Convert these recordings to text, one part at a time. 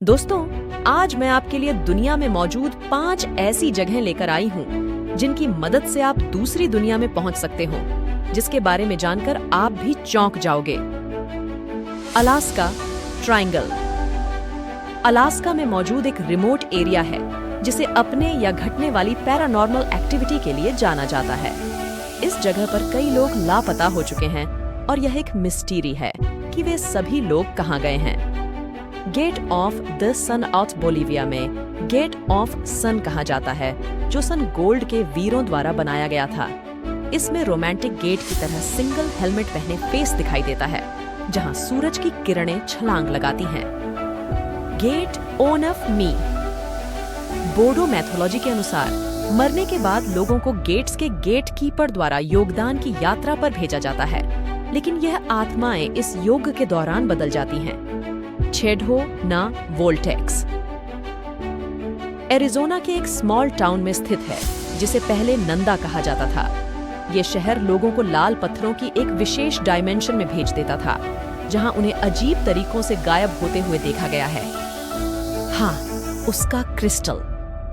दोस्तों, आज मैं आपके लिए दुनिया में मौजूद 5 ऐसी जगहें लेकर आई हूँ जिनकी मदद से आप दूसरी दुनिया में पहुंच सकते हो, जिसके बारे में जानकर आप भी चौंक जाओगे। Alaska triangle. अलास्का में मौजूद एक रिमोट एरिया है जिसे अपने या घटने वाली पैरानॉर्मल एक्टिविटी के लिए जाना जाता है। इस जगह पर कई लोग लापता हो चुके हैं और यह एक मिस्टीरी है कि वे सभी लोग कहाँ गए हैं। Gate of the sun of Bolivia में गेट ऑफ सन कहा जाता है, जो सन गोल्ड के वीरों द्वारा बनाया गया था। इसमें रोमांटिक गेट की तरह सिंगल हेलमेट पहने फेस दिखाई देता है, जहां सूरज की किरणें छलांग लगाती हैं। Get own of me. Bodo mythology के अनुसार मरने के बाद लोगों को गेट्स के गेट कीपर द्वारा योगदान की यात्रा पर भेजा जाता है, लेकिन यह आत्माएं इस योग के दौरान बदल जाती हैं। छेडो ना वोल्टेक्स एरिज़ोना के एक स्मॉल टाउन में स्थित है, जिसे पहले नंदा कहा जाता था। ये शहर लोगों को लाल पत्थरों की एक विशेष डायमेंशन में भेज देता था, जहां उन्हें अजीब तरीकों से गायब होते हुए देखा गया है। हाँ, उसका क्रिस्टल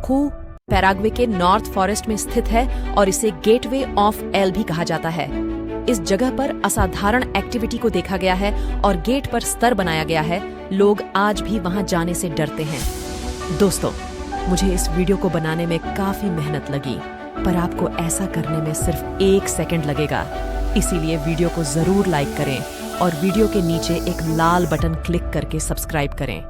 खूह पैराग्वे के नॉर्थ फॉरेस्ट में स्थित है और इसे गेटवे ऑफ एल भी कहा जाता है। इस जगह पर असाधारण एक्टिविटी को देखा गया है और गेट पर स्तर बनाया गया है। लोग आज भी वहां जाने से डरते हैं। दोस्तों, मुझे इस वीडियो को बनाने में काफी मेहनत लगी, पर आपको ऐसा करने में सिर्फ 1 सेकंड लगेगा। इसीलिए वीडियो को जरूर लाइक करें और वीडियो के नीचे एक लाल बटन क्लिक करके सब्सक्राइब करें।